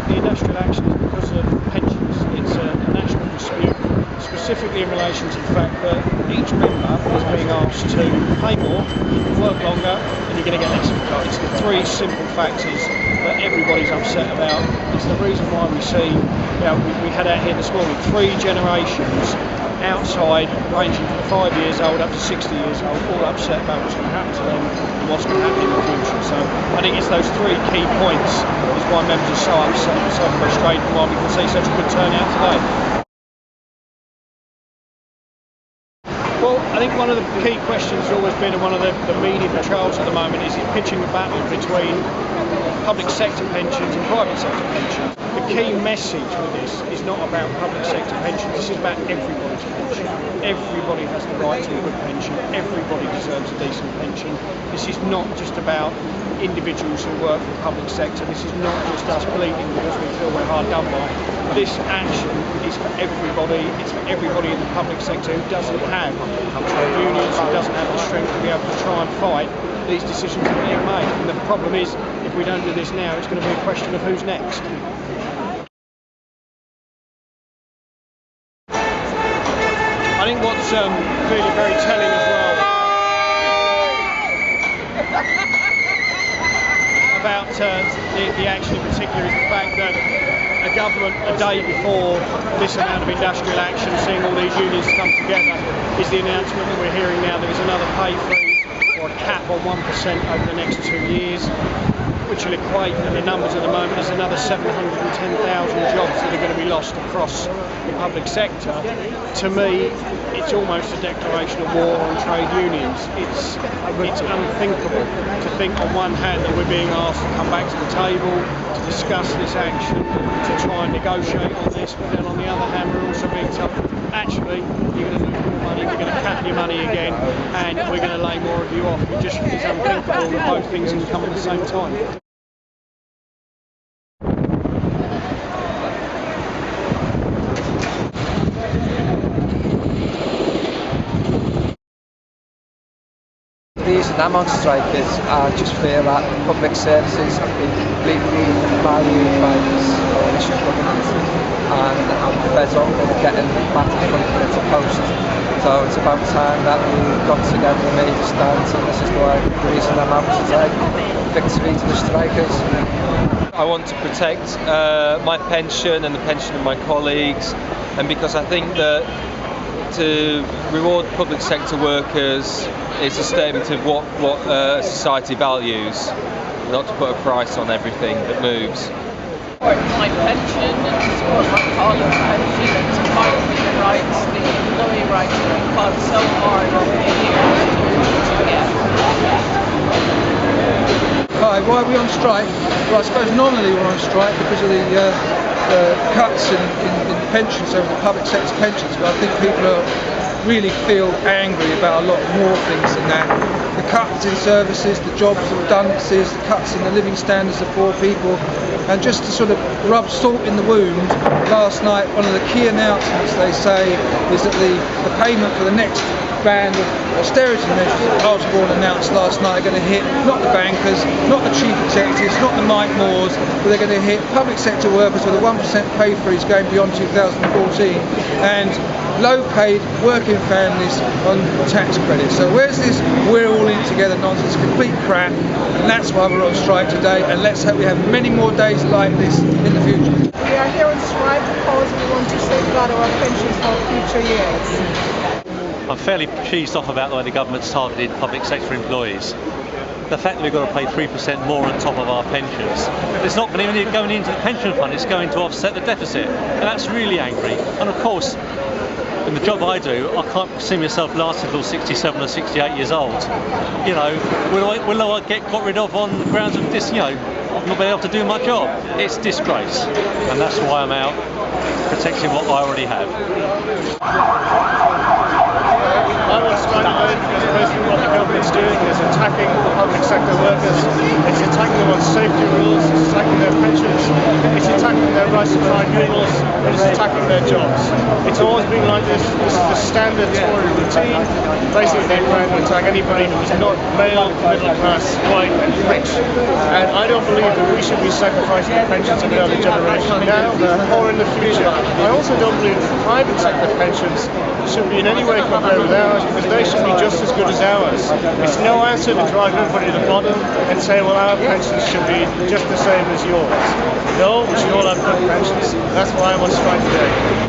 the industrial action is because of pensions. It's a national dispute, specifically in relation to the fact that each member is being asked to pay more, work longer, and you're going to get less. It's the three simple factors that everybody's upset about. It's the reason why we see, we had out here this morning, 3 generations outside, ranging from 5 years old up to 60 years old, all upset about what's going to happen to them and what's going to happen in the future. So I think it's those 3 key points is why members are so upset and so frustrated, and why we can see such a good turnout today. Well, I think one of the key questions has always been, and one of the media patrols at the moment, is pitching a battle between public sector pensions and private sector pensions. The key message with this is not about public sector pensions, this is about everybody's pension. Everybody has the right to a good pension, everybody deserves a decent pension. This is not just about individuals who work for the public sector, this is not just us bleeding because we feel we're hard done by. This action is for everybody, it's for everybody in the public sector who doesn't have trade unions, who doesn't have the strength to be able to try and fight these decisions that are being made. And the problem is, if we don't do this now, it's going to be a question of who's next. I think what's really very telling as well about the action in particular is the fact that a government a day before this amount of industrial action, seeing all these unions come together, is the announcement that we're hearing now there is another pay freeze or a cap on 1% over the next 2 years, which will equate, and the numbers at the moment, is another 710,000 jobs that are going to be lost across the public sector. To me, it's almost a declaration of war on trade unions. It's unthinkable to think on one hand that we're being asked to come back to the table, to discuss this action, to try and negotiate on this, but then on the other hand we're also being told, actually, you're going to lose more money, we're going to cap your money again, and we're going to lay more of you off. It just is unthinkable that both things can come at the same time. The reason I'm on strike is I just feel that public services have been completely valued by this coalition government, and I'm fed up of getting battered from pillar to post. So it's about time that we got together and made a stand, and this is the reason I'm out today. Victory to the strikers. I want to protect my pension and the pension of my colleagues, and because I think that to reward public sector workers is a statement of what society values, not to put a price on everything that moves. My pension and to support my colleagues' pension and to fight for the rights, the employee rights that we've fought so hard over the years to get. Hi, why are we on strike? Well, I suppose nominally we're on strike because of the cuts in pensions, over the public sector pensions, but I think people really feel angry about a lot more things than that. The cuts in services, the jobs redundancies, the cuts in the living standards of poor people, and just to sort of rub salt in the wound, last night one of the key announcements they say is that the payment for the next band of austerity measures that Osborne announced last night are going to hit not the bankers, not the chief executives, not the Mike Moores, but they're going to hit public sector workers with a 1% pay freeze going beyond 2014, and low-paid working families on tax credits. So where's this we're all in together nonsense? Complete crap, and that's why we're on strike today, and let's hope we have many more days like this in the future. We are here on strike because we want to safeguard our pensions for future years. I'm fairly cheesed off about the way the government's targeted public sector employees. The fact that we've got to pay 3% more on top of our pensions, it's not even going into the pension fund, it's going to offset the deficit, and that's really angry. And of course, in the job I do, I can't see myself lasting till 67 or 68 years old. You know, will I get got rid of on the grounds of this, you know, of not being able to do my job? It's disgrace, and that's why I'm out protecting what I already have. I will strike because basically what the government's doing is attacking the public sector workers. It's attacking them on safety rules, it's attacking their pensions, it's attacking their rights to tribunals, and it's attacking their jobs. It's always been like this. This is the standard Tory routine. Basically, they plan to attack anybody who is not male, middle class, white, and rich. And I don't believe that we should be sacrificing the pensions of the early generation now or in the future. I also don't believe that private sector pensions should be in any way compared with ours, because they should be just as good as ours. It's no answer to drive everybody to the bottom and say, well, our pensions should be just the same as yours. No, we should all have good pensions. That's why I'm on strike today.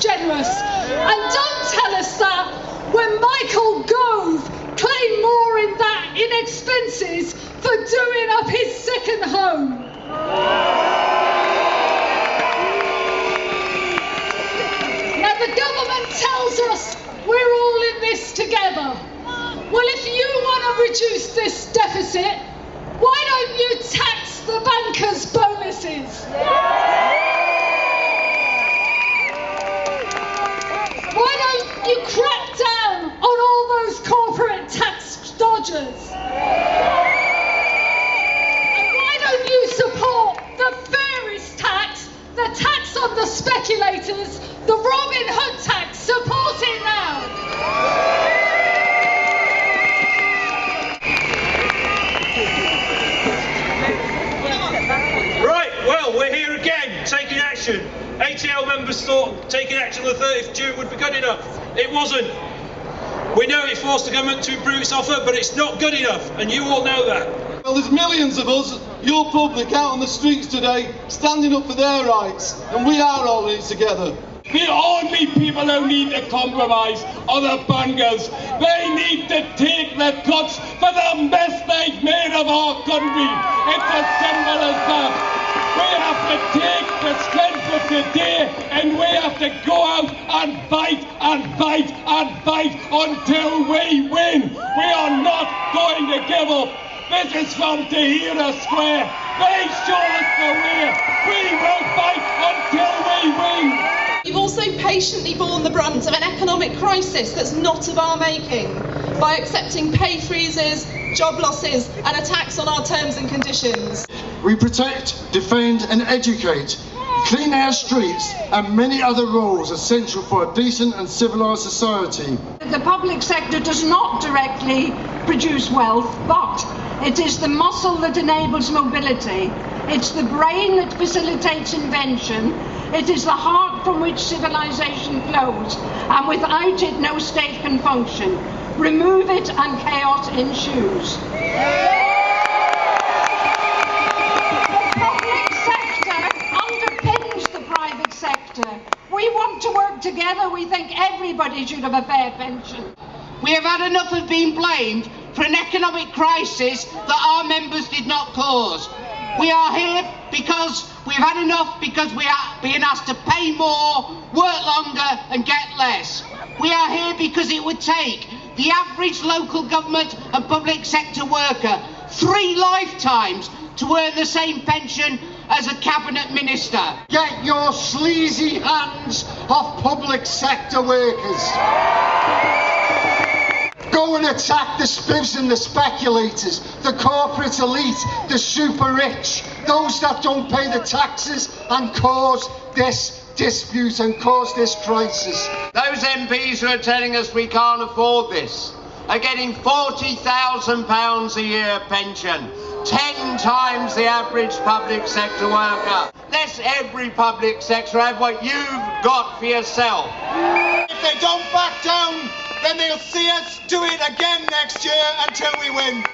Generous. And don't tell us that when Michael Gove claimed more in expenses for doing up his second home. Now the government tells us we're all in this together. Well, if you want to reduce this deficit, why don't you tax the bankers' bonuses? Why don't you crack down on all those corporate tax dodgers? And why don't you support the fairest tax, the tax on the speculators, the Robin Hood tax? Support it now! Right, well, we're here again, taking action. ATL members thought taking action on the 30th of June would be good enough. It wasn't. We know it forced the government to improve its offer, but it's not good enough, and you all know that. Well, there's millions of us, your public, out on the streets today, standing up for their rights, and we are all in it together. The only people who need to compromise are the bankers. They need to take the cuts for the mess they've made of our country. It's as simple as that. We have to take the strength of today and we have to go out and fight and fight and fight until we win. We are not going to give up. This is from Tahira Square. They show us the way. We will fight until we win. We've also patiently borne the brunt of an economic crisis that's not of our making by accepting pay freezes, job losses and attacks on our terms and conditions. We protect, defend and educate, clean our streets and many other roles essential for a decent and civilised society. The public sector does not directly produce wealth, but it is the muscle that enables mobility. It's the brain that facilitates invention. It is the heart from which civilization flows, and without it no state can function. Remove it and chaos ensues. The public sector underpins the private sector. We want to work together. We think everybody should have a fair pension. We have had enough of being blamed for an economic crisis that our members did not cause. We are here because we've had enough because we are being asked to pay more, work longer and get less. We are here because it would take the average local government and public sector worker 3 lifetimes to earn the same pension as a cabinet minister. Get your sleazy hands off public sector workers. Go and attack the spivs and the speculators, the corporate elite, the super rich, those that don't pay the taxes and cause this dispute and cause this crisis. Those MPs who are telling us we can't afford this are getting £40,000 a year pension, 10 times the average public sector worker. Let every public sector have what you've got for yourself. If they don't back down, then they'll see us do it again next year until we win.